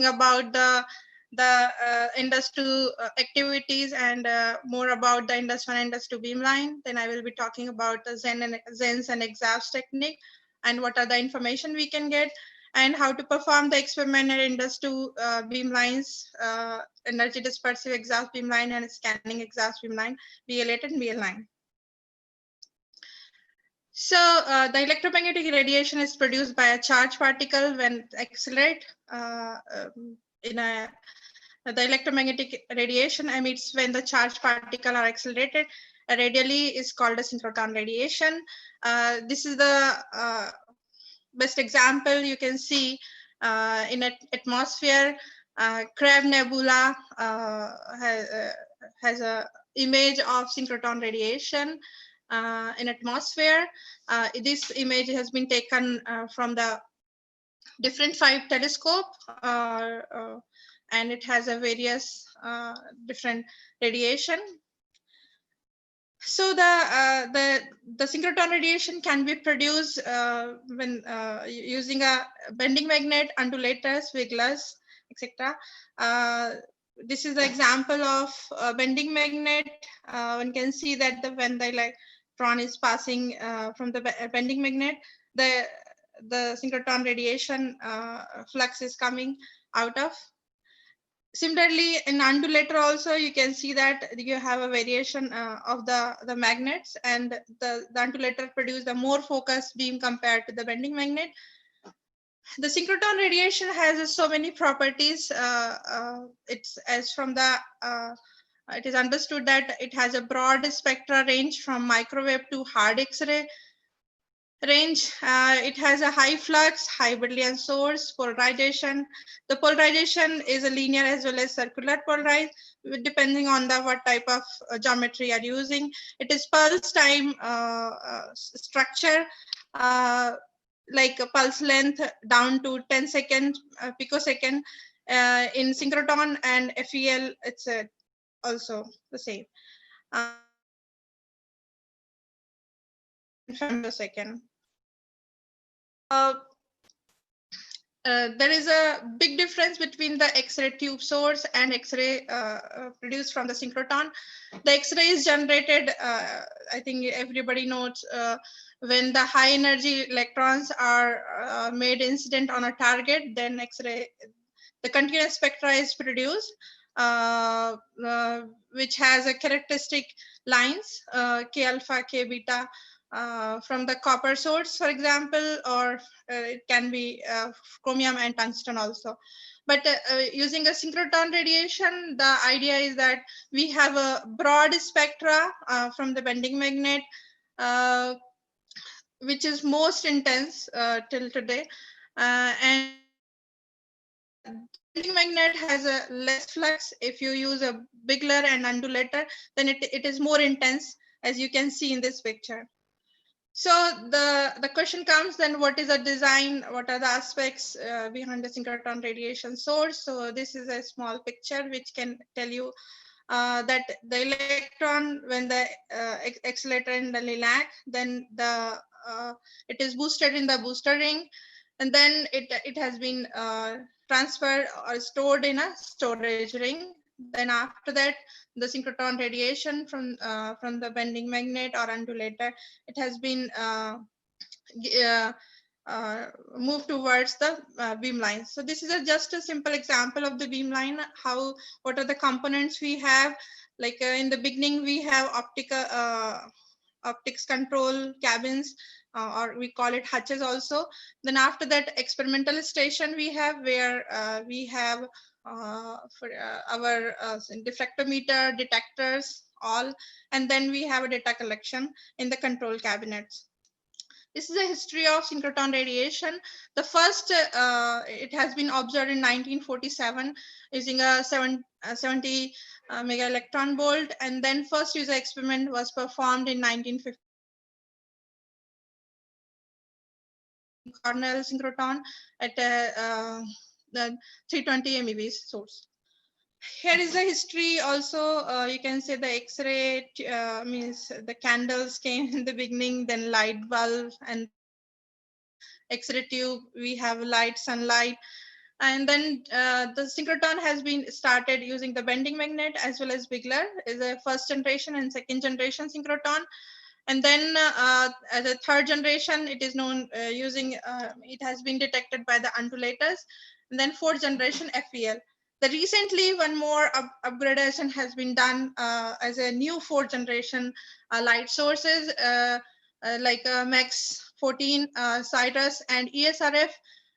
about the Indus 2 activities and more about the Indus 1 and Indus 2 beamline. Then I will be talking about the Zens and exhaust technique and what are the information we can get and how to perform the experiment in Indus 2 beamlines, energy dispersive exhaust beamline and scanning exhaust beamline, BL8 and BL9. So the electromagnetic radiation is produced by a charged particle when accelerate in a the electromagnetic radiation emits when the charged particle are accelerated radially is called a synchrotron radiation. This is the best example you can see in an atmosphere. Crab Nebula has a image of synchrotron radiation in atmosphere. This image has been taken from the different 5 telescope and it has a various different radiation. So the synchrotron radiation can be produced when using a bending magnet, undulators, wigglers, etc. This is the example of a bending magnet. One can see that when the electron is passing from the bending magnet, the synchrotron radiation flux is coming out of. Similarly, in undulator also, you can see that you have a variation of the magnets, and the undulator produce the more focused beam compared to the bending magnet. The synchrotron radiation has so many properties. It's as from the it is understood that it has a broad spectra range from microwave to hard X-ray range. It has a high flux, high Bernoulli source, polarization. The polarization is a linear as well as circular polarized, depending on the what type of geometry you are using. It is pulse time structure, like a pulse length down to 10 seconds picosecond. In synchrotron and FEL, it's also the same. Femtosecond. There is a big difference between the X-ray tube source and X-ray produced from the synchrotron. The X-ray is generated, I think everybody knows, when the high energy electrons are made incident on a target, then X-ray, the continuous spectra is produced, which has a characteristic lines, K alpha, K beta, from the copper source, for example, or it can be chromium and tungsten also. But using a synchrotron radiation, the idea is that we have a broad spectra from the bending magnet, which is most intense till today. And the bending magnet has a less flux. If you use a Bigler and undulator, then it is more intense, as you can see in this picture. So the question comes then, what is the design? What are the aspects behind the synchrotron radiation source? So this is a small picture which can tell you that the electron, when the accelerator in the LILAC, then it is boosted in the booster ring, and then it has been transferred or stored in a storage ring. Then after that, the synchrotron radiation from the bending magnet or undulator, it has been moved towards the beamline. So this is just a simple example of the beamline. What are the components we have? Like in the beginning, we have optics control cabins, or we call it hutches also. Then after that, experimental station we have, where we have for our diffractometer, detectors, all, and then we have a data collection in the control cabinets. This is a history of synchrotron radiation. The first, it has been observed in 1947 using a 70 mega electron volt, and then first user experiment was performed in 1950. Cornell synchrotron at the 320 MeV source. Here is the history also. You can say the X-ray means the candles came in the beginning, then light bulb, and X-ray tube, we have light, sunlight. And then the synchrotron has been started using the bending magnet as well as Bigler is a first generation and second generation synchrotron. And then as a third generation, it is known using, it has been detected by the undulators. And then fourth generation FEL. The recently one more upgradation has been done as a new fourth generation light sources like Max 14, Cyrus, and ESRF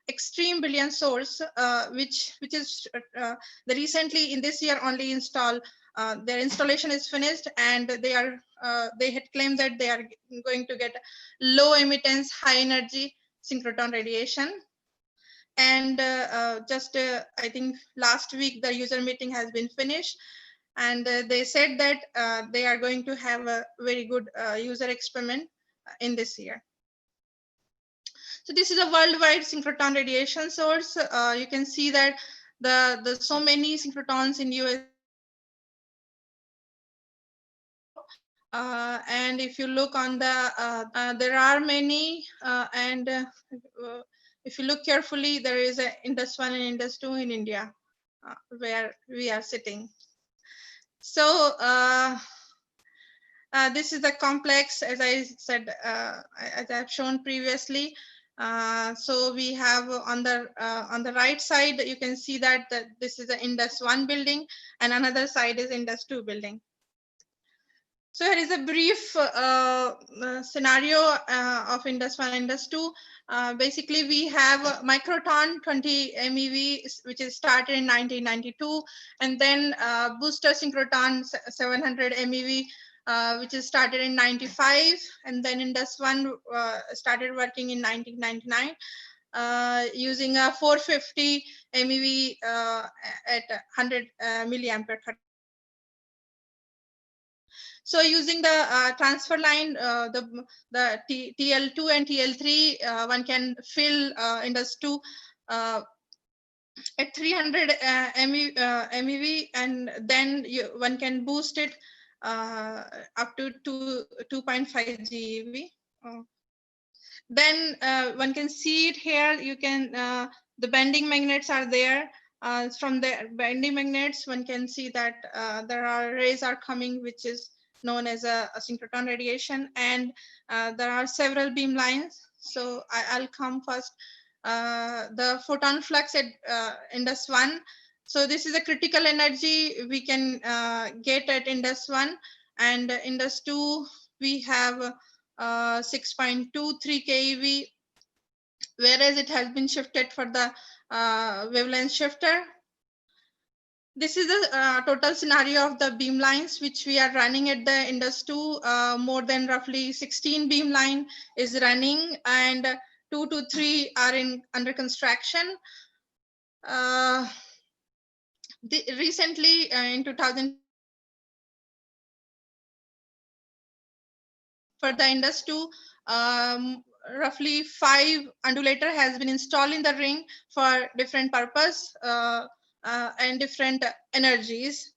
extreme brilliant source, which is the recently in this year only installed. Their installation is finished, and they had claimed that they are going to get low emittance, high energy synchrotron radiation. And just I think last week the user meeting has been finished, and they said that they are going to have a very good user experiment in this year. So this is a worldwide synchrotron radiation source. You can see that the so many synchrotrons in US. And if you look on the, there are many, and if you look carefully, there is a Indus 1 and Indus 2 in India, where we are sitting. So this is the complex, as I said, as I've shown previously. So we have on the right side, you can see that this is the Indus 1 building, and another side is Indus 2 building. So here is a brief scenario of Indus 1 and Indus 2. Basically, we have Microtron 20 MeV, which is started in 1992, and then booster synchrotron 700 MeV, which is started in 95, and then Indus 1 started working in 1999. Using a 450 MeV at 100 milliampere. So using the transfer line, the TL2 and TL3, one can fill Indus 2 at 300 MeV, and then one can boost it up to 2.5 GeV. Then one can see it here. You can the bending magnets are there. From the bending magnets, one can see that there are rays are coming, which is known as a synchrotron radiation, and there are several beam lines. So I'll come first. The photon flux at Indus 1. So this is a critical energy we can get at Indus 1, and Indus 2 we have 6.23 keV, whereas it has been shifted for the wavelength shifter. This is the total scenario of the beam lines which we are running at the Indus 2. More than roughly 16 beam line is running, and 2 to 3 are under construction. Recently, in 2000, for the Indus 2, roughly 5 undulator has been installed in the ring for different purpose and different energies.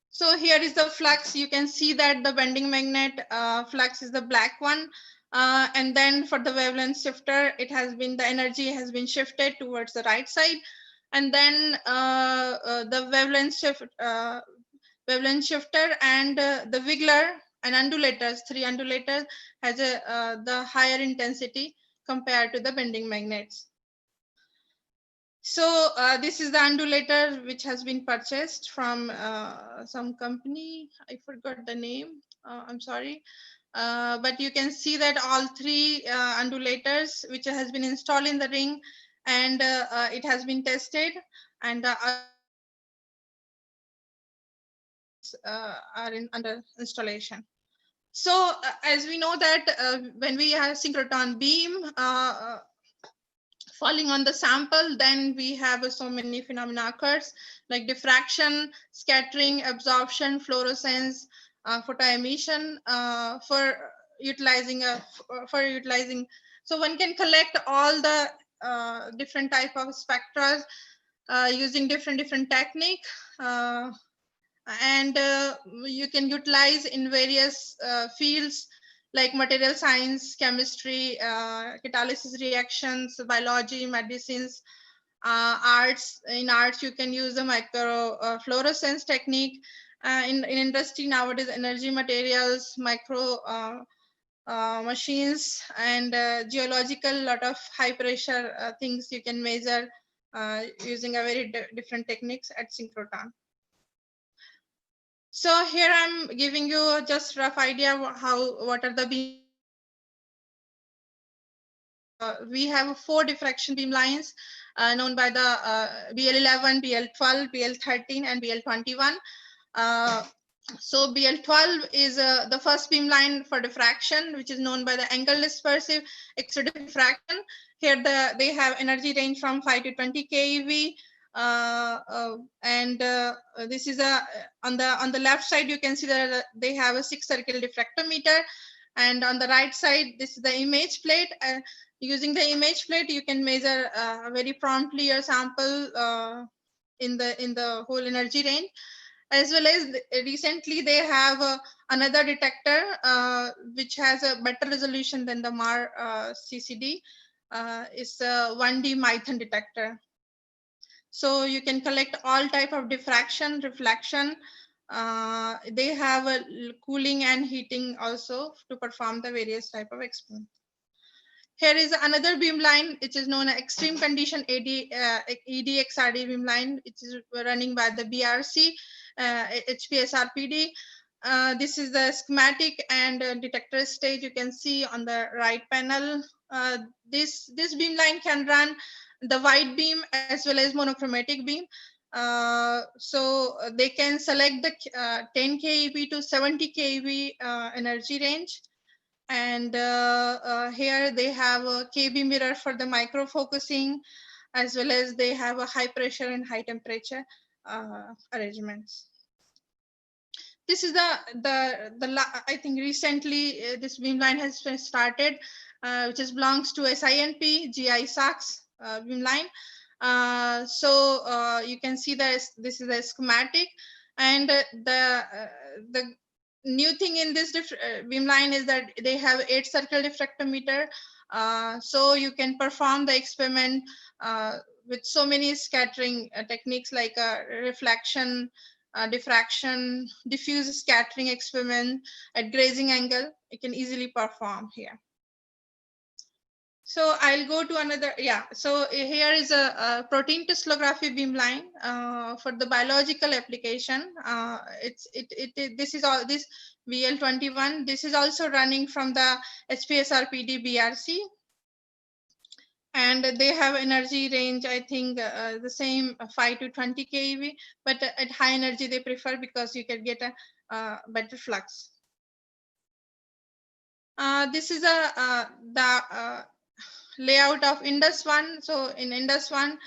So here is the flux. You can see that the bending magnet flux is the black one. And then for the wavelength shifter, it has been, the energy has been shifted towards the right side. And then the wavelength shifter and the wiggler and undulators, 3 undulators, has the higher intensity compared to the bending magnets. So this is the undulator which has been purchased from some company. I forgot the name. I'm sorry. But you can see that all 3 undulators which has been installed in the ring, and it has been tested, and are under installation. So as we know that when we have synchrotron beam falling on the sample, then we have so many phenomena occurs, like diffraction, scattering, absorption, fluorescence, photoemission, for utilizing. So one can collect all the different type of spectra using different technique, and you can utilize in various fields like material science, chemistry, catalysis reactions, biology, medicines, In arts, you can use the micro fluorescence technique. In industry nowadays, energy materials, micro machines, and geological, lot of high pressure things you can measure using a very different techniques at synchrotron. So here I'm giving you just rough idea what are the beamlines. We have 4 diffraction beamlines known by the BL11, BL12, BL13, and BL21. So BL12 is the first beamline for diffraction, which is known by the angle dispersive X-ray diffraction. Here they have energy range from 5 to 20 keV. And this is on the left side, you can see that they have a 6 circle diffractometer, and on the right side, this is the image plate. Using the image plate, you can measure very promptly your sample in the whole energy range. As well as recently they have another detector which has a better resolution than the MAR CCD. It's a 1D Mython detector. So you can collect all type of diffraction, reflection. They have a cooling and heating also to perform the various type of experiments. Here is another beamline, which is known as extreme condition EDXRD beamline, which is running by the BRC, HPSRPD. This is the schematic and detector stage. You can see on the right panel. This beamline can run the wide beam as well as monochromatic beam. So they can select the 10 keV to 70 keV energy range. And here they have a KB mirror for the micro focusing, as well as they have a high pressure and high temperature arrangements. This is I think recently this beamline has been started, which belongs to SINP GI SACS beamline. So you can see that this is a schematic, and the new thing in this beamline is that they have 8 circle diffractometer. So you can perform the experiment with so many scattering techniques like reflection, diffraction, diffuse scattering experiment at grazing angle. You can easily perform here. So I'll go to another, so here is a protein crystallography beamline for the biological application. This BL21, this is also running from the HPSRPD BRC. And they have energy range, I think the same 5 to 20 keV, but at high energy they prefer because you can get a better flux. This is the layout of Indus 1. So in Indus 1,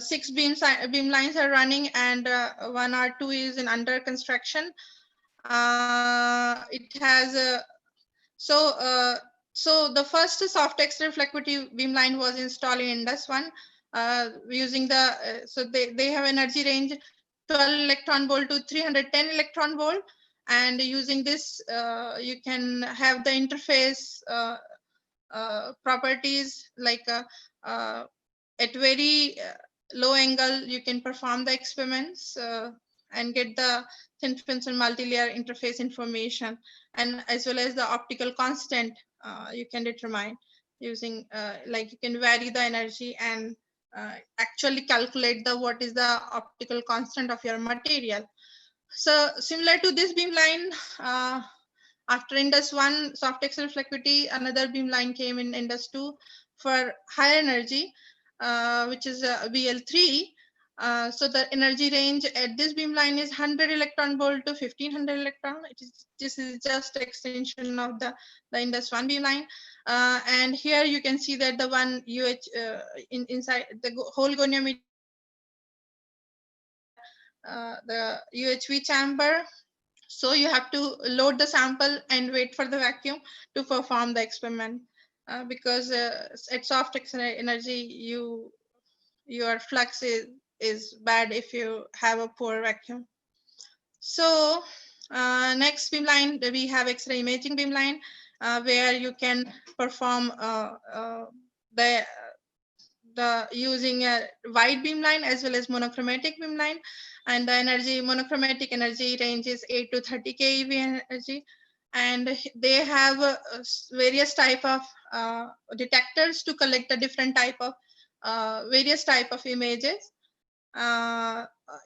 6 beam lines are running, and 1 or 2 is in under construction. It has a so the first soft X-ray reflectivity beamline was installed in Indus 1 using the so they have energy range 12 electron volt to 310 electron volt, and using this you can have the interface properties like at very low angle you can perform the experiments and get the thin films and multi-layer interface information, and as well as the optical constant you can determine using like you can vary the energy and actually calculate what is the optical constant of your material. So similar to this beamline, after Indus 1 soft X-ray reflectivity, another beamline came in Indus 2 for higher energy, which is BL3. So the energy range at this beamline is 100 electron volt to 1500 electron. This is just extension of the Indus 1 beamline. And here you can see that the one inside the whole goniometer the UHV chamber. So you have to load the sample and wait for the vacuum to perform the experiment because at soft X-ray energy, your flux is bad if you have a poor vacuum. So next beamline, we have X-ray imaging beamline where you can perform the the using a wide beamline as well as monochromatic beamline, and the monochromatic energy range is 8 to 30 keV energy, and they have various type of detectors to collect a different type of various type of images.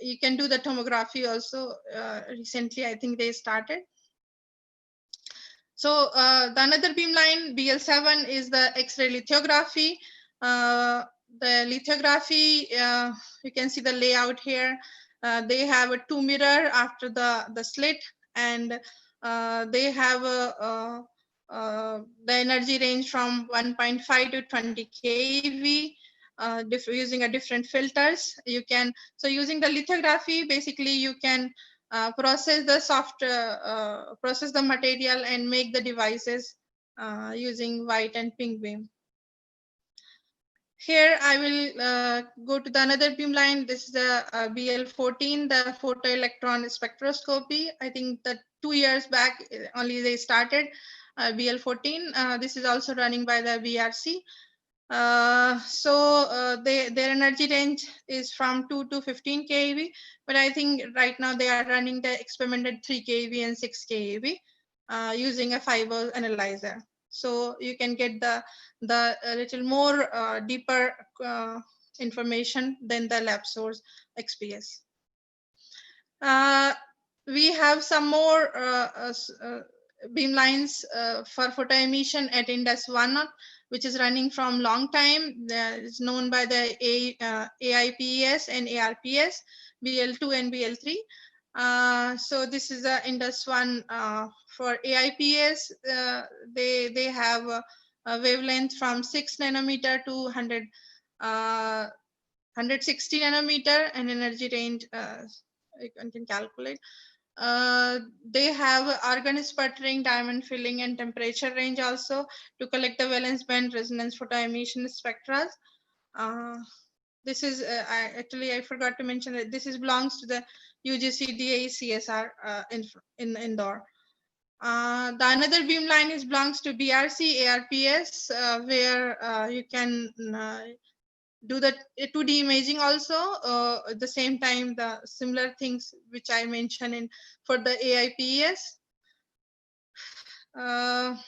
You can do the tomography also. Recently, I think they started. So the another beamline BL7 is the X-ray lithography. The lithography, you can see the layout here. They have a 2 mirror after the slit, and they have the energy range from 1.5 to 20 keV. Using a different filters, you can, so using the lithography, basically you can process the material and make the devices using white and pink beam. Here I will go to the another beamline. This is the BL14, the photoelectron spectroscopy. I think that 2 years back only they started BL14. This is also running by the BRC. Their energy range is from 2 to 15 keV, but I think right now they are running the experimented 3 keV and 6 keV using a fiber analyzer. So you can get the little more deeper information than the lab source XPS. We have some more beamlines for photo emission at Indus 1, which is running from long time. It's known by the AIPES and ARPS, BL2 and BL3. So this is the Indus 1 for AIPS. They have a wavelength from 6 nanometer to 160 nanometer, and energy range you can calculate. They have argon sputtering, diamond filling, and temperature range also to collect the valence band resonance photoemission spectra. This is I forgot to mention that this belongs to the UGC-DA CSR in Indore. The another beamline belongs to BRC ARPS, where you can do the 2D imaging also. At the same time, the similar things which I mentioned for the AIPES. The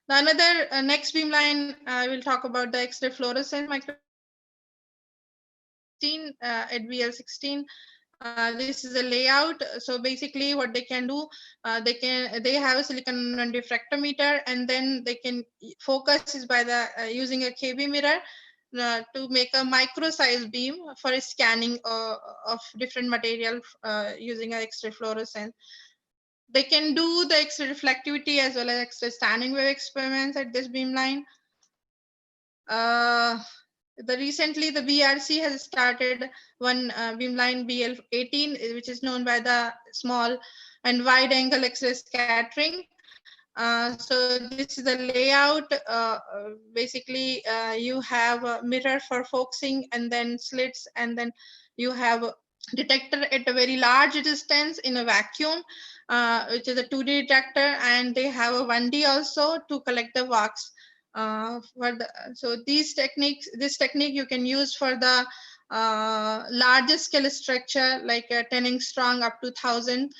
another next beamline, I will talk about the X-ray fluorescence at BL16. This is a layout. So basically what they can do, they have a silicon diffractometer, and then they can focus is by the using a KB mirror to make a micro size beam for scanning of different material using X-ray fluorescence. They can do the X-ray reflectivity as well as X-ray standing wave experiments at this beamline. Recently the BRC has started one beamline BL18, which is known by the small and wide angle X-ray scattering. So this is the layout. Basically, you have a mirror for focusing, and then slits, and then you have a detector at a very large distance in a vacuum, which is a 2D detector, and they have a 1D also to collect the wax. So this technique you can use for the larger scale structure like 10 angstrom up to 1000.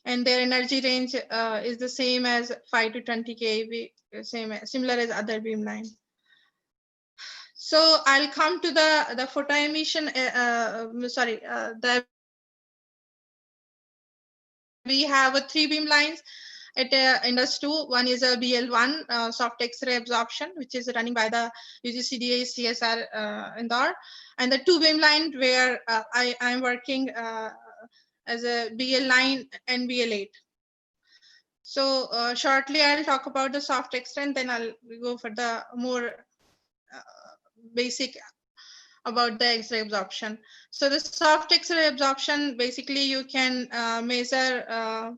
And their energy range is the same as 5 to 20 keV, similar as other beamline. So I'll come to the photo emission. We have 3 beamlines at Indus 2. One is a BL1 soft X-ray absorption, which is running by the UGC-DA CSR Indore, and the 2 beamline where I am working as a BL9 and BL8. So shortly I'll talk about the soft X-ray, and then I'll go for the more basic about the X-ray absorption. So the soft X-ray absorption, basically you can measure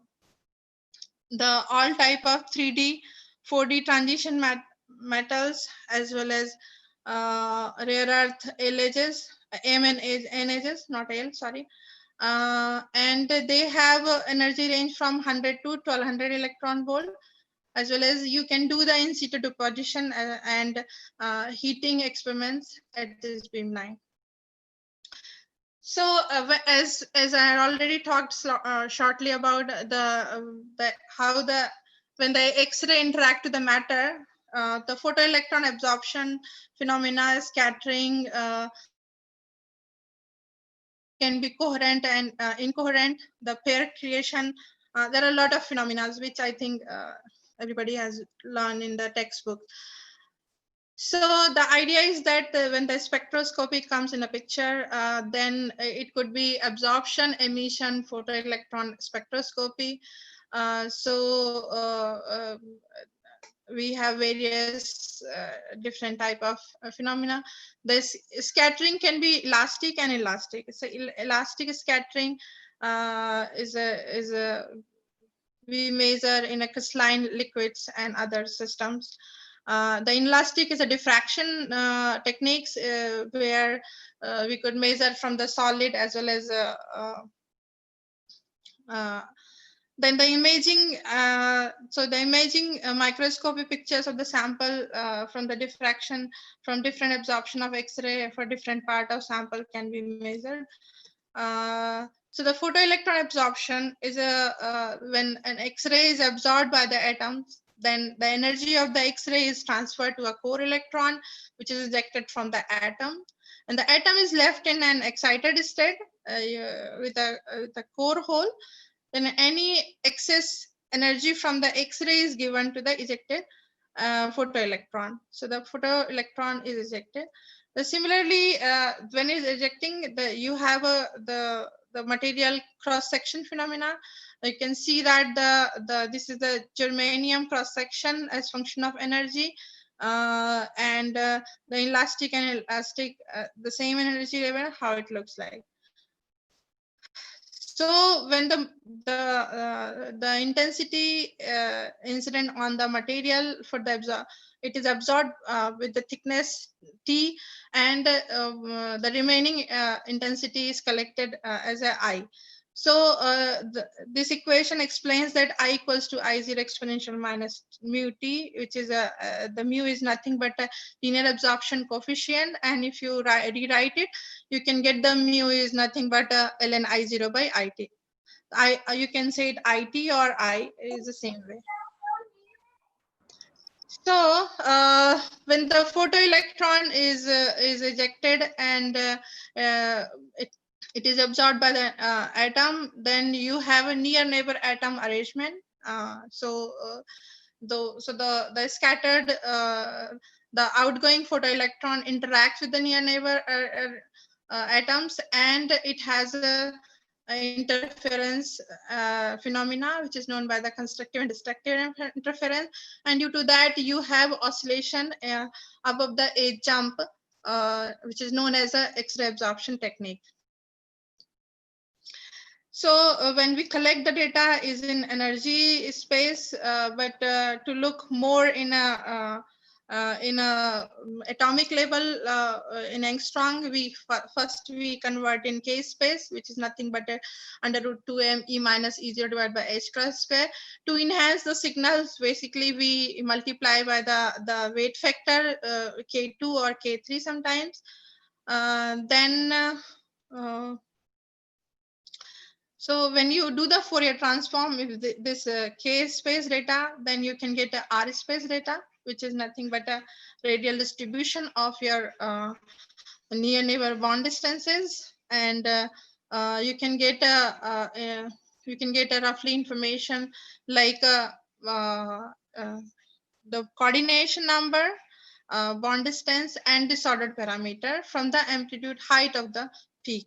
the all type of 3D, 4D transition metals, as well as rare earth L edges, M and N edges, not L, sorry. And they have energy range from 100 to 1200 electron volt, as well as you can do the in situ deposition and heating experiments at this beamline. So as I had already talked shortly about how when the X-ray interact with the matter, the photoelectron absorption phenomena, scattering can be coherent and incoherent. The pair creation, there are a lot of phenomena which I think everybody has learned in the textbook. So the idea is that when the spectroscopy comes in a picture, then it could be absorption, emission, photoelectron spectroscopy. We have various different type of phenomena. This scattering can be elastic and elastic. So elastic scattering we measure in a crystalline liquids and other systems. The inelastic is a diffraction techniques where we could measure from the solid as well as then the imaging, so the imaging microscopy pictures of the sample from the diffraction from different absorption of X-ray for different part of sample can be measured. So the photoelectron absorption is when an X-ray is absorbed by the atoms, then the energy of the X-ray is transferred to a core electron, which is ejected from the atom. And the atom is left in an excited state with a core hole. Then any excess energy from the X-ray is given to the ejected photoelectron. So the photoelectron is ejected. Similarly, when it's ejecting, you have the material cross-section phenomena. You can see that this is the germanium cross-section as function of energy, and the elastic and elastic, the same energy level, how it looks like. So when the intensity incident on the material for the it is absorbed with the thickness T, and the remaining intensity is collected as a I. So this equation explains that I equals to I0 exponential minus mu T, which is the mu is nothing but a linear absorption coefficient. And if you rewrite it, you can get the mu is nothing but ln I0 by IT. You can say it IT or I is the same way. So when the photoelectron is ejected and it is absorbed by the atom, then you have a near neighbor atom arrangement. The scattered the outgoing photoelectron interacts with the near neighbor atoms, and it has a interference phenomena, which is known by the constructive and destructive interference. And due to that, you have oscillation above the edge jump, which is known as a X-ray absorption technique. So when we collect the data is in energy space, but to look more in a atomic level in angstrom, first we convert in K space, which is nothing but under root 2m E minus E0 divided by h cross square. To enhance the signals, basically we multiply by the weight factor K2 or K3 sometimes. So when you do the Fourier transform, if this K space data, then you can get a R space data, which is nothing but a radial distribution of your near neighbor bond distances, and you can get a roughly information like the coordination number, bond distance, and disordered parameter from the amplitude height of the peak.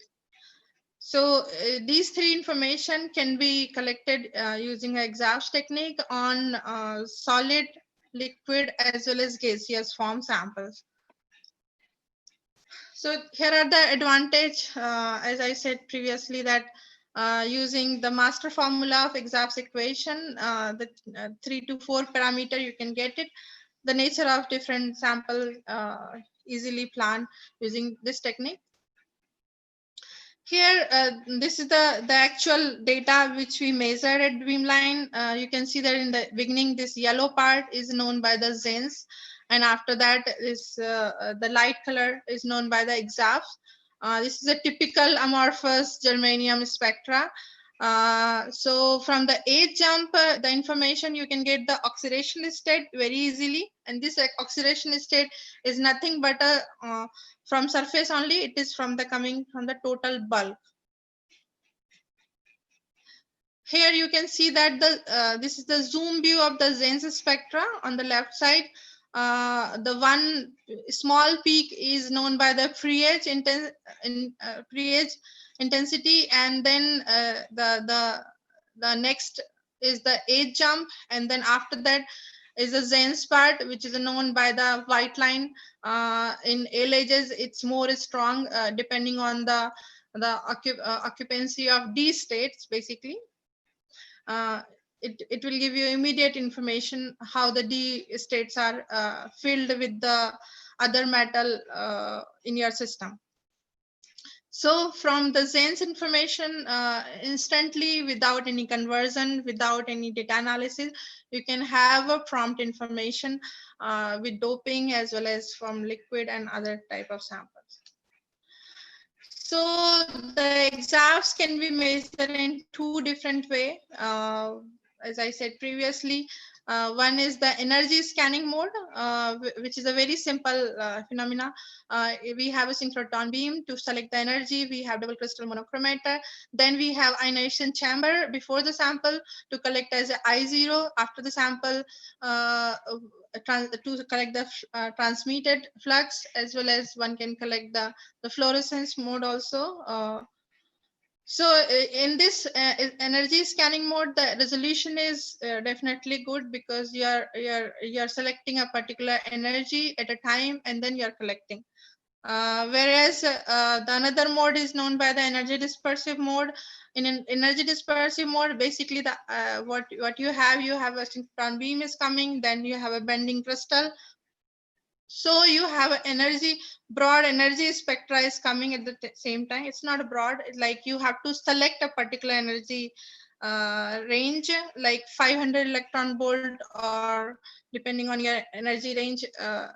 So these three information can be collected using an EXAFS technique on solid, liquid, as well as gaseous form samples. So here are the advantage, as I said previously, that using the master formula of EXAFS equation, the 3 to 4 parameter, you can get it. The nature of different sample easily planned using this technique. Here, this is the actual data which we measured at beamline. You can see that in the beginning, this yellow part is known by the Zens, and after that is the light color is known by the EXAFs. This is a typical amorphous germanium spectra. So from the age jump, the information you can get the oxidation state very easily, and this oxidation state is nothing but a from surface only. It is from the coming from the total bulk. Here you can see that the this is the zoom view of the Zen's spectra. On the left side, the one small peak is known by the pre-age intensity, and then the next is the age jump, and then after that is the Zen's part, which is known by the white line. In L ages, it's more strong depending on the occupancy of D states, basically. It will give you immediate information how the D states are filled with the other metal in your system. So from the Zen's information, instantly, without any conversion, without any data analysis, you can have a prompt information with doping as well as from liquid and other type of samples. So the EXAFs can be measured in two different ways. As I said previously, one is the energy scanning mode, which is a very simple phenomena. We have a synchrotron beam to select the energy. We have double crystal monochromator. Then we have ionization chamber before the sample to collect as I0 after the sample to collect the transmitted flux, as well as one can collect the fluorescence mode also. So in this energy scanning mode, the resolution is definitely good because you're selecting a particular energy at a time and then you're collecting. Whereas the another mode is known by the energy dispersive mode. In an energy dispersive mode, basically the what you have a synchrotron beam is coming, then you have a bending crystal. So you have energy, broad energy spectra is coming at the same time. It's not a broad, like you have to select a particular energy range, like 500 electron volt, or depending on your energy range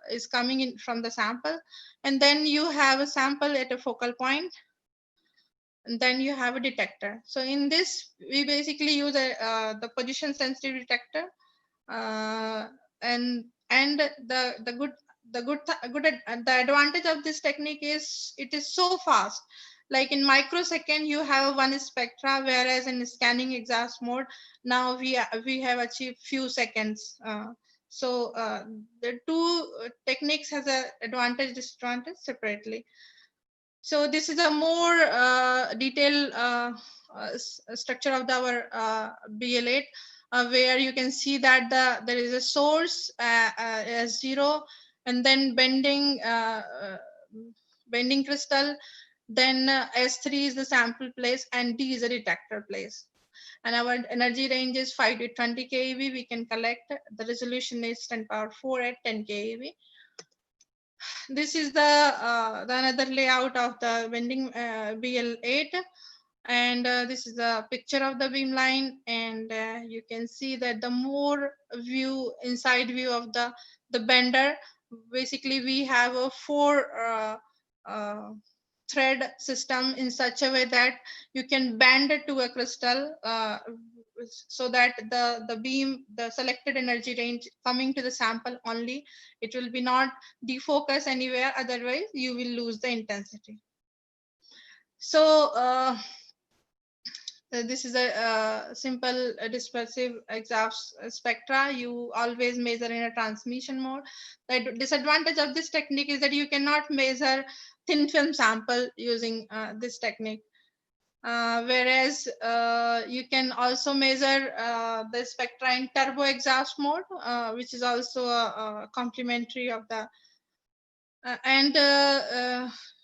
is coming in from the sample. And then you have a sample at a focal point, and then you have a detector. So in this, we basically use the position sensitive detector, and the advantage of this technique is it is so fast. Like in microsecond, you have one spectra, whereas in scanning exhaust mode, now we have achieved few seconds. So the two techniques has a advantage disadvantage separately. So this is a more detailed structure of our BL8, where you can see that there is a source as 0, and then bending crystal, then S3 is the sample place, and D is a detector place. And our energy range is 5 to 20 keV. We can collect. The resolution is 10^4 at 10 keV. This is the another layout of the bending BL8, and this is the picture of the beam line, and you can see that the more inside view of the bender, basically we have a 4 thread system in such a way that you can bend it to a crystal, so that the selected energy range coming to the sample only. It will be not defocus anywhere, otherwise you will lose the intensity. So this is a simple dispersive EXAFs spectra. You always measure in a transmission mode. The disadvantage of this technique is that you cannot measure thin film sample using this technique. Whereas you can also measure the spectra in turbo EXAFs mode, which is also a complementary of the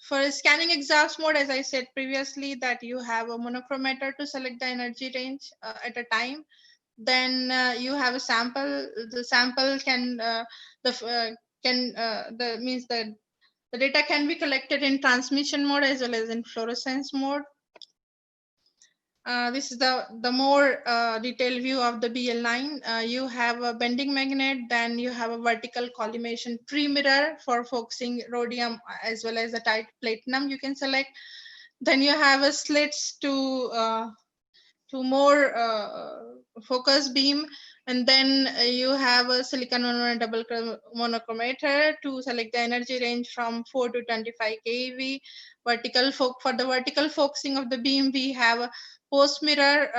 for scanning EXAFs mode, as I said previously, that you have a monochromator to select the energy range at a time. Then you have a sample. The sample can the data can be collected in transmission mode as well as in fluorescence mode. This is the more detailed view of the BL9. You have a bending magnet, then you have a vertical collimation pre-mirror for focusing rhodium as well as the tight platinum you can select. Then you have a slits to more focus beam, and then you have a silicon double monochromator to select the energy range from 4 to 25 keV. For the vertical focusing of the beam, we have a post mirror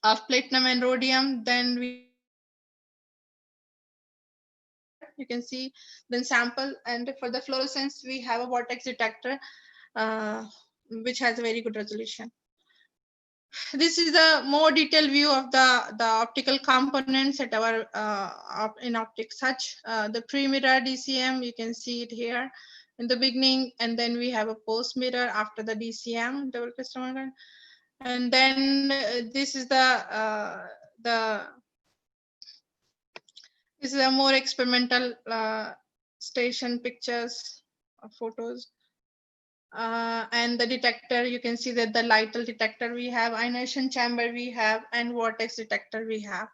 of platinum and rhodium. Then we have a pre-mirror, you can see, then sample, and for the fluorescence we have a vortex detector, uh, which has a very good resolution. This is the more detailed view of the optical components at our in optics touch. The pre-mirror DCM, you can see it here in the beginning, and then we have a post mirror after the DCM, double crystal mirror. And then this is a more experimental station pictures, photos. And the detector, you can see that the Lytle detector we have, ionization chamber we have, and vortex detector we have.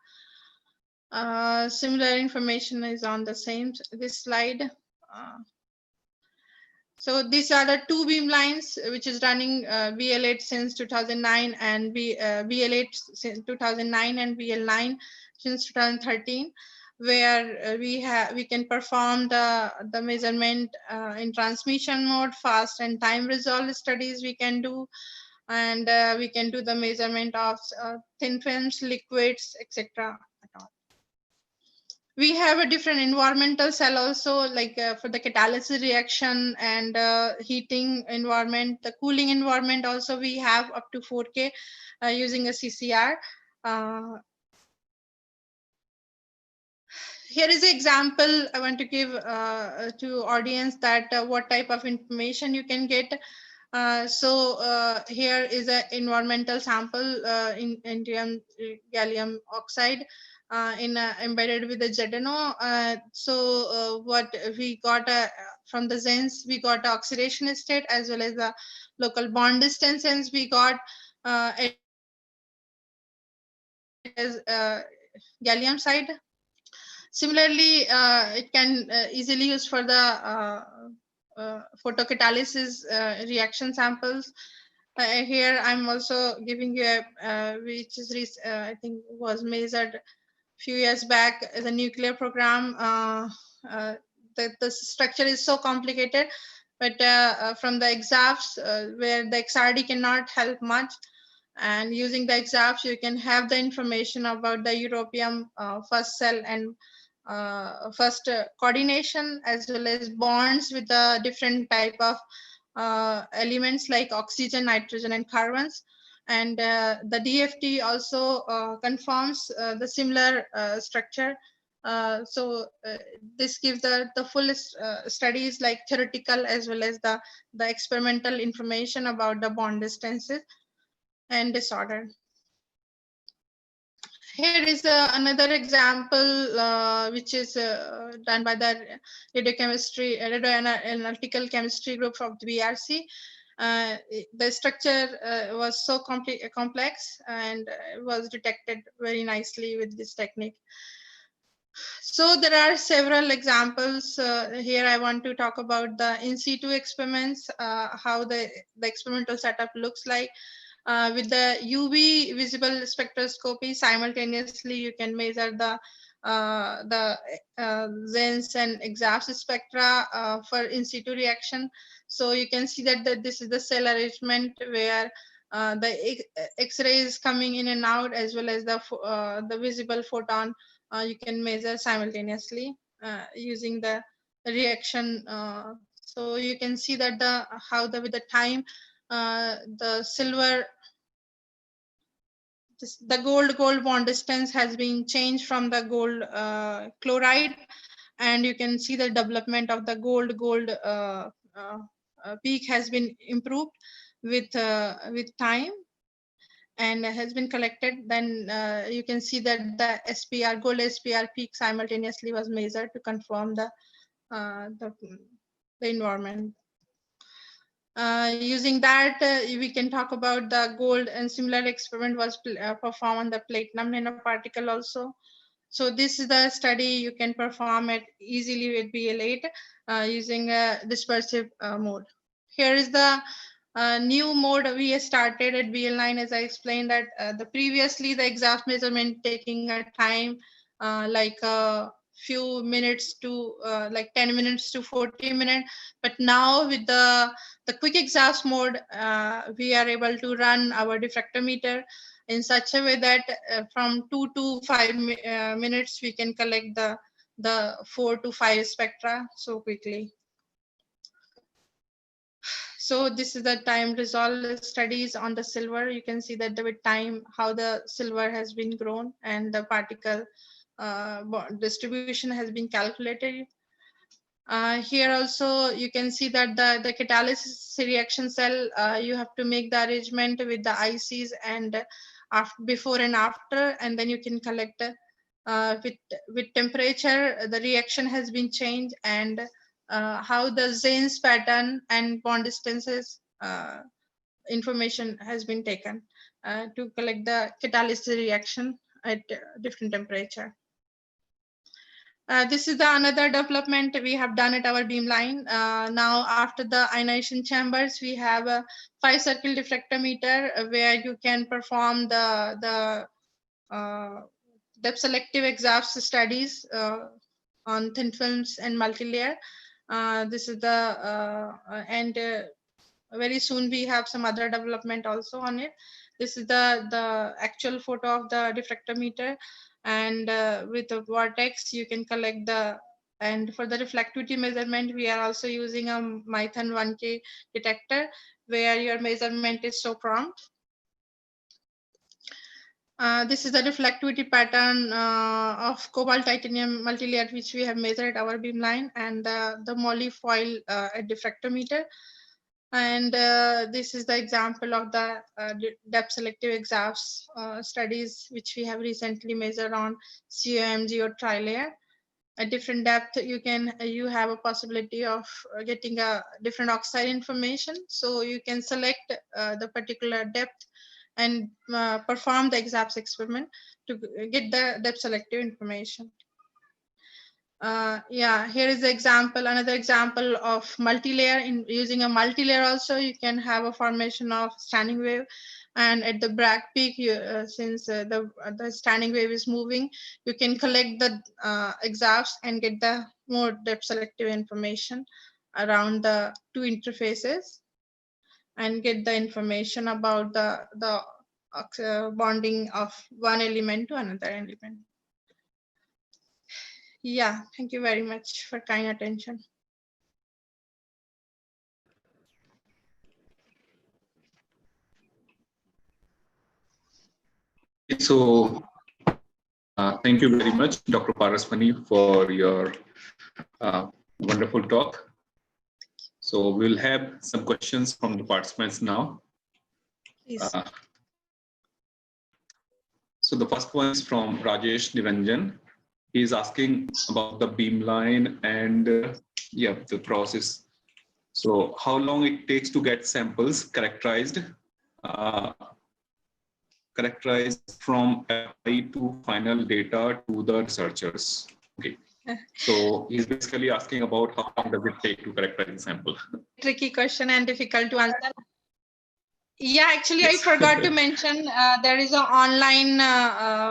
Similar information is on the same this slide. So these are the two beam lines which is running BL8 since 2009 and BL8 since 2009 and BL9 since 2013, where we can perform the measurement in transmission mode, fast and time resolve studies we can do, and we can do the measurement of thin films, liquids, etc. We have a different environmental cell also, like for the catalysis reaction and heating environment, the cooling environment also we have up to 4K using a CCR. Here is an example I want to give to audience that what type of information you can get. Here is an environmental sample in indium gallium oxide embedded with the ZNO. What we got from the ZENS, we got oxidation state as well as the local bond distance, and we got as gallium side. Similarly, it can easily use for the photocatalysis reaction samples. Here I'm also giving you a which is I think was measured a few years back as a nuclear program. The structure is so complicated, but from the examples where the XRD cannot help much, and using the examples you can have the information about the europium first cell and first coordination as well as bonds with the different type of elements like oxygen, nitrogen, and carbons. And the DFT also confirms the similar structure. This gives the fullest studies like theoretical as well as the experimental information about the bond distances and disorder. Here is another example which is done by the radioanalytical chemistry group of the BRC. The structure was so complex and was detected very nicely with this technique. So there are several examples. Here I want to talk about the in situ experiments, how the experimental setup looks like. With the UV visible spectroscopy, simultaneously you can measure the ZENS and EXAFS spectra for in situ reaction. So you can see that this is the cell arrangement where the X-ray is coming in and out, as well as the visible photon you can measure simultaneously using the reaction. So you can see that with the time the silver, the gold bond distance has been changed from the gold chloride, and you can see the development of the gold peak has been improved with time and has been collected. Then you can see that the SPR gold SPR peak simultaneously was measured to confirm the environment. Using that, we can talk about the gold, and similar experiment was performed on the platinum nanoparticle also. So this is the study you can perform it easily with BL8 using a dispersive mode. Here is the new mode we started at BL9. As I explained that the previously the exact measurement taking a time like a few minutes to like 10 minutes to 40 minutes, but now with the quick exhaust mode we are able to run our diffractometer in such a way that from 2 to 5 minutes we can collect the 4 to 5 spectra so quickly. So this is the time resolve studies on the silver. You can see that with time how the silver has been grown and the particle distribution has been calculated. Here also you can see that the catalysis reaction cell, you have to make the arrangement with the ICs and before and after, and then you can collect with temperature the reaction has been changed, and how the Zane's pattern and bond distances information has been taken to collect the catalysis reaction at different temperature. This is the another development we have done at our beamline. Now, after the ionization chambers, we have a 5-circle diffractometer where you can perform the depth selective exhaust studies on thin films and multilayer. This is the and very soon we have some other development also on it. This is the actual photo of the diffractometer, and with the vortex you can collect the, and for the reflectivity measurement we are also using a Mython 1K detector where your measurement is so prompt. This is the reflectivity pattern of cobalt titanium multilayer which we have measured our beamline, and the moly foil diffractometer. And this is the example of the depth selective exhaust studies which we have recently measured on COMG or trilayer. At different depth, you have a possibility of getting a different oxide information. So you can select the particular depth and perform the exhaust experiment to get the depth selective information. Yeah, here is the example, another example of multilayer. In using a multilayer also, you can have a formation of standing wave, and at the Bragg peak, since the standing wave is moving, you can collect the exhausts and get the more depth selective information around the two interfaces, and get the information about the bonding of one element to another element. Yeah, thank you very much for kind attention. So, thank you very much, Dr. Parasmani, for your wonderful talk. So we'll have some questions from the participants now. Please. So the first one is from Rajesh Niranjan. He is asking about the beamline and the process. So how long it takes to get samples characterized from FI to final data to the researchers? Okay. So he's basically asking about how long does it take to characterize the sample? Tricky question and difficult to answer. Yeah, actually, yes. I forgot to mention there is an online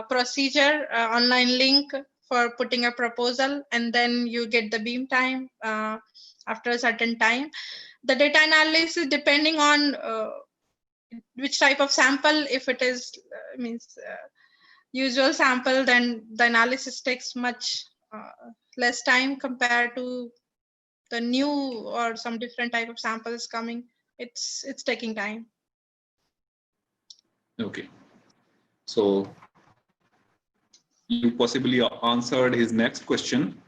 procedure, online link for putting a proposal, and then you get the beam time after a certain time. The data analysis, depending on which type of sample, if it is usual sample, then the analysis takes much less time compared to the new or some different type of samples coming. It's taking time. Okay, so you possibly answered his next question.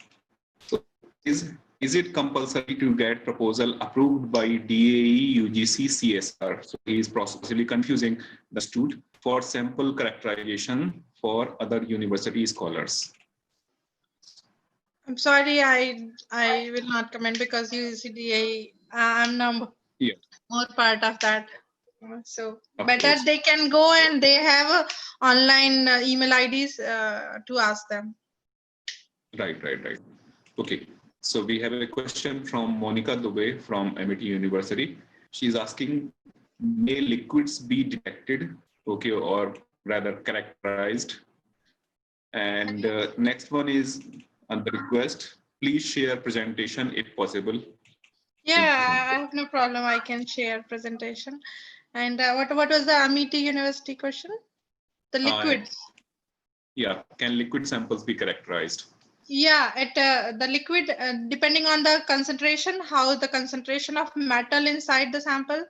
So is it compulsory to get proposal approved by DAE, UGC, CSR? So he is possibly confusing the student for sample characterization for other university scholars. I'm sorry, I will not comment because UGC DAE, I'm number. Yeah. more part of that. So Of better course. they can go and they have online email IDs to ask them. Right. Okay. So we have a question from Monica Dubey from MIT University. She's asking, may liquids be detected, okay, or rather characterized? And next one is on the request, please share presentation if possible. Yeah, I have no problem. I can share presentation. And what was the Amity University question? The liquids. Yeah, can liquid samples be characterized? Yeah, the liquid, depending on the concentration, how the concentration of metal inside the sample,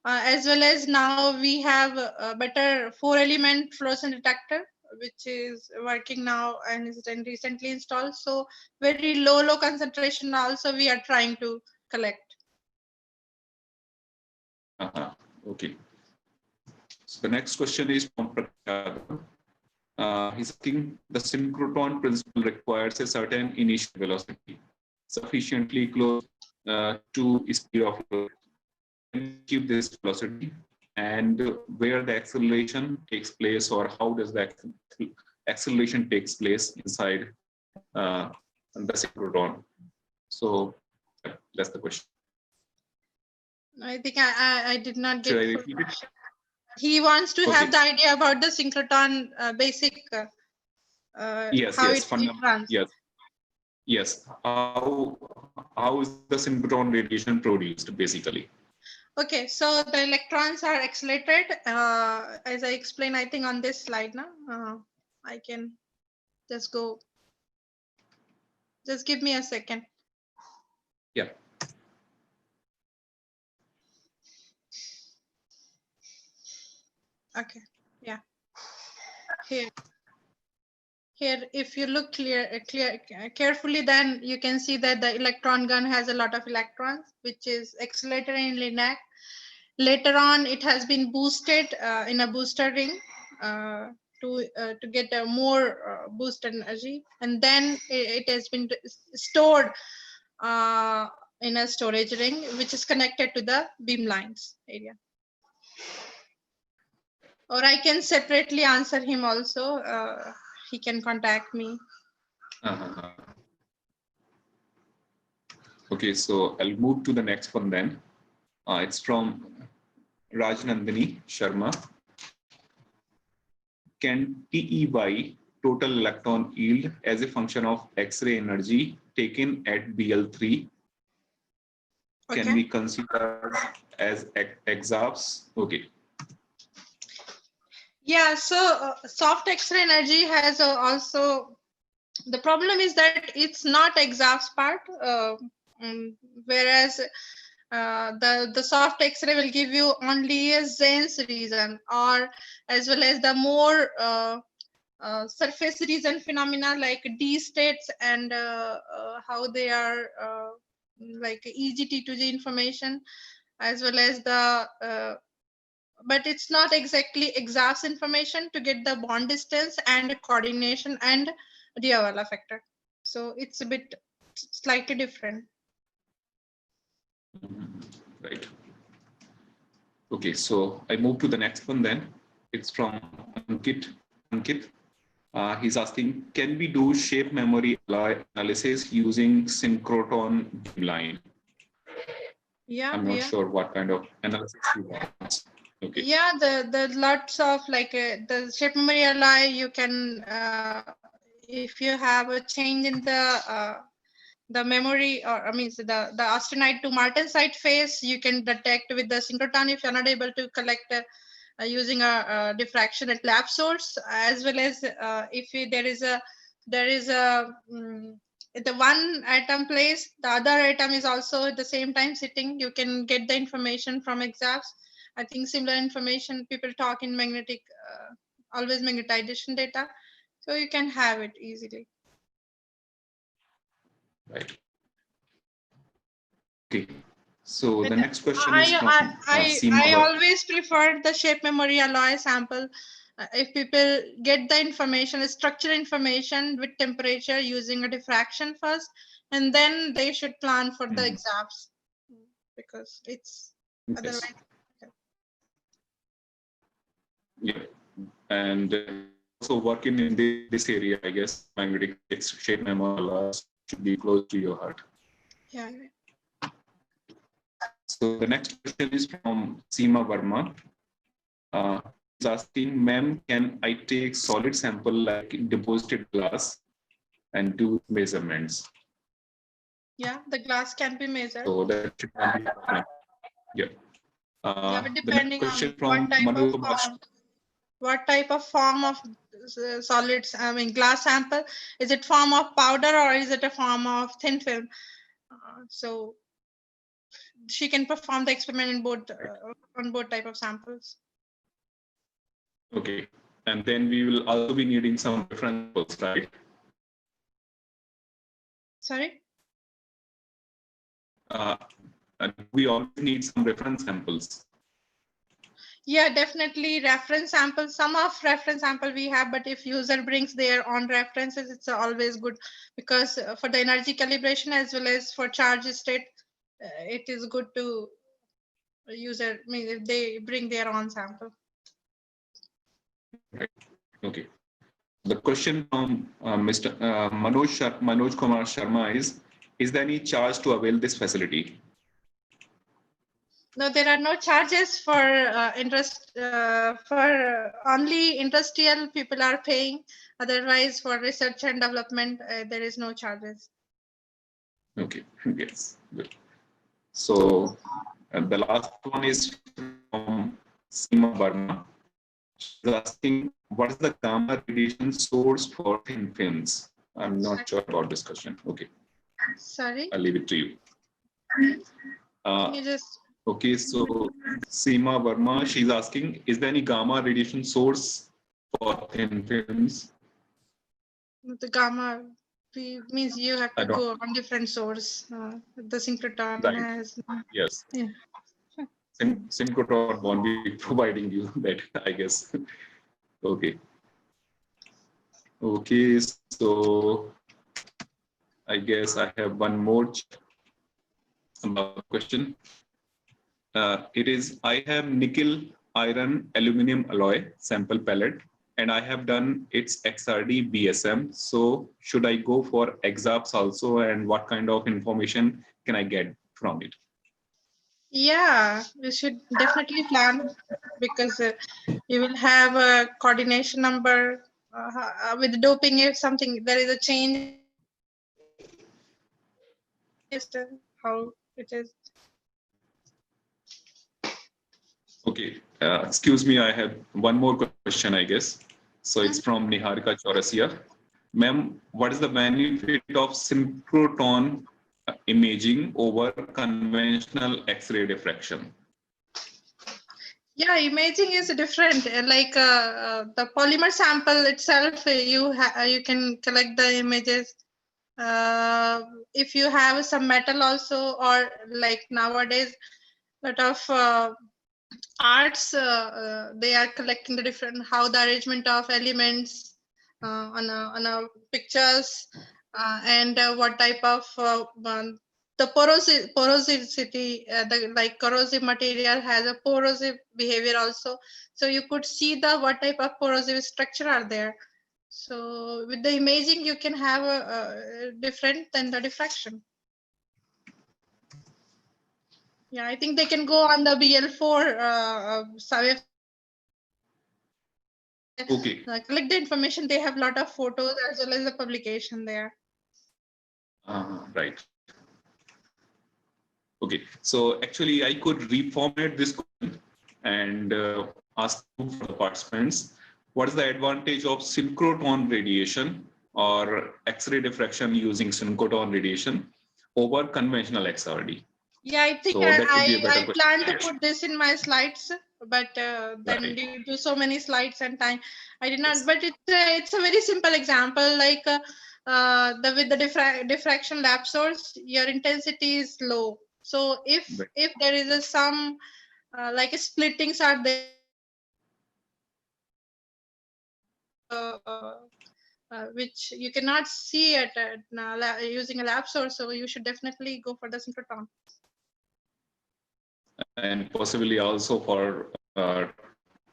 as well as now we have a better 4-element fluorescent detector, which is working now and is then recently installed. So very low concentration also we are trying to collect. Okay. So the next question is from Prakash. He's asking, the synchrotron principle requires a certain initial velocity sufficiently close to speed of light to achieve this velocity, and where the acceleration takes place, or how does the acceleration takes place inside the synchrotron. So that's the question. I think I did not get. Should I repeat it? He wants to have the idea about the synchrotron basic. Yes, how yes, it runs. Yes. How is the synchrotron radiation produced, basically? Okay, so the electrons are accelerated, as I explained, I think on this slide now. I can just go. Just give me a second. Yeah. Okay. Yeah. Here, if you look carefully, then you can see that the electron gun has a lot of electrons, which is accelerated in LINAC. Later on, it has been boosted in a booster ring to get a more boosted energy, and then it has been stored in a storage ring, which is connected to the beam lines area. Or I can separately answer him also. He can contact me. Okay, so I'll move to the next one then. It's from Rajnandini Sharma. Can TEY, total electron yield, as a function of X-ray energy taken at BL3, can be considered as exaps? Okay. Yeah, so soft X-ray energy has also, the problem is that it's not exaps part, whereas the soft X-ray will give you only a Zen's reason, or as well as the more surface reason phenomena like D states and how they are like EG-T2G information, as well as the but it's not exactly exaps information to get the bond distance and coordination and Diawala factor. So it's a bit slightly different. Right. Okay, so I move to the next one then. It's from Ankit. He's asking, can we do shape memory analysis using synchrotron beamline? Yeah, I'm not sure what kind of analysis you want. Okay. Yeah, the lots of like the shape memory alloy, you can if you have a change in the memory, or I mean the austenite to martensite phase, you can detect with the synchrotron if you're not able to collect using a diffraction at lab source, as well as if there is a the one atom place, the other atom is also at the same time sitting, you can get the information from exaps. I think similar information people talk in magnetic, always magnetization data, so you can have it easily. Right. Okay. So the next question is from Seema. I always prefer the shape memory alloy sample. If people get the information, structure information with temperature using a diffraction first, and then they should plan for the exaps, because it's Yes. Otherwise, Yeah, and also working in this area, I guess magnetic shape memory should be close to your heart. yeah. So the next question is from Seema Verma. He's asking, ma'am, can I take solid sample like deposited glass and do measurements? Yeah, the glass can be measured. So that should not be a problem. Yeah. Yeah, but The next depending question on what from type Manu of Kumar. form of solids, I mean glass sample. Is it form of powder or is it a form of thin film? So she can perform the experiment in both on both type of samples. Okay. And then we will also be needing some reference samples, right? Sorry? We always need some reference samples. Yeah, definitely reference sample. Some of reference sample we have, but if user brings their own references, it's always good because for the energy calibration as well as for charge state, it is good to user, I mean, if they bring their own sample. Right. Okay. The question from Mr. Manoj Kumar Sharma is there any charge to avail this facility? No, there are no charges for only industrial people are paying. Otherwise, for research and development, there is no charges. Okay, yes, good. So the last one is from Seema Verma. She's asking, what is the gamma radiation source for thin films? I'm not sure about this question. Okay, Sorry, I'll leave it to you. can you just Okay, so Seema Verma, she's asking, is there any gamma radiation source for thin films? the gamma means you have I to don't. go on different source. The synchrotron Right. has Yes. yeah. Synchrotron won't be providing you that, I guess. Okay. Okay, so I guess I have one more question. It is, I have nickel, iron, aluminum alloy sample pellet, and I have done its XRD BSM. So should I go for exaps also, and what kind of information can I get from it? Yeah, we should definitely plan because you will have a coordination number with doping. If something there is a change, how it is. Okay, excuse me, I have one more question, I guess. So it's from Niharika Chaurasia. Ma'am, what is the benefit of synchrotron imaging over conventional X-ray diffraction? Yeah, imaging is different. Like the polymer sample itself, you can collect the images. If you have some metal also, or like nowadays, lot of arts, they are collecting the different how the arrangement of elements on a pictures and what type of the porosity, the like corrosive material has a corrosive behavior also. So you could see the what type of corrosive structure are there. So with the imaging, you can have a different than the diffraction. Yeah, I think they can go on the BL4 survey. Okay. Collect the information. They have a lot of photos as well as the publication there. Right. Okay. So actually, I could reformat this question and ask for the participants, what is the advantage of synchrotron radiation or X-ray diffraction using synchrotron radiation over conventional XRD? Yeah, I think So that could be a better I plan to question. put this in my slides, but then Right. due to so many slides and time, I did not. Yes. But it's a very simple example. Like with the diffraction lab source, your intensity is low. So Right. if there is some like splittings are there, which you cannot see at using a lab source, so you should definitely go for the synchrotron. and possibly also for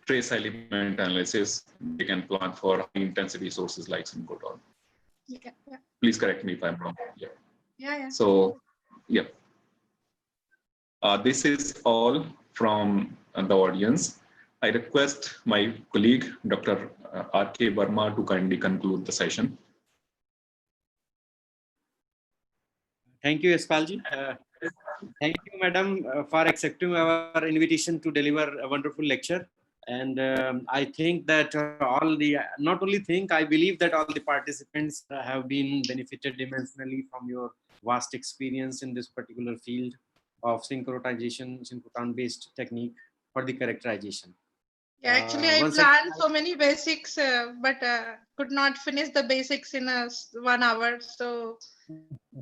trace element analysis, they can plan for high intensity sources like synchrotron. Yeah, yeah. Please correct me if I'm wrong. Yeah. Yeah. So, yeah. This is all from the audience. I request my colleague, Dr. R.K. Verma, to kindly conclude the session. Thank you, Yaspalji. Thank you, madam, for accepting our invitation to deliver a wonderful lecture. And I think that not only think, I believe that all the participants have been benefited immensely from your vast experience in this particular field of synchrotron-based technique for the characterization. Yeah, actually, I planned so many basics, but could not finish the basics in 1 hour. So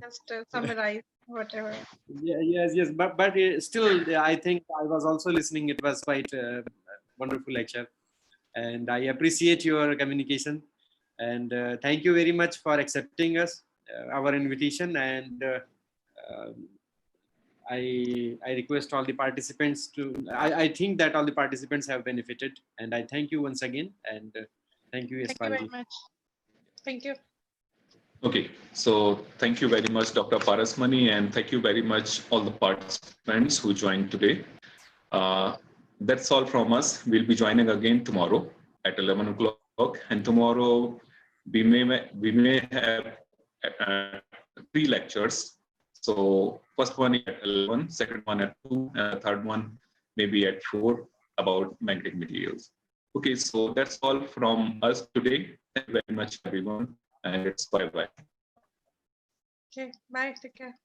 just summarize whatever. Yeah, yes, but still, I think I was also listening. It was quite a wonderful lecture, and I appreciate your communication. And thank you very much for accepting our invitation. And I request all the participants to. I think that all the participants have benefited, and I thank you once again. And thank you, Thank you very much. Thank you. Okay, so thank you very much, Dr. Parasmani, and thank you very much all the participants who joined today. That's all from us. We'll be joining again tomorrow at 11 o'clock, and tomorrow we may have 3 lectures. So first one is at 11, second one at 2, and the third one maybe at 4 about magnetic materials. Okay, so that's all from us today. Thank you very much, everyone. And it's bye-bye. Okay, bye. Take care.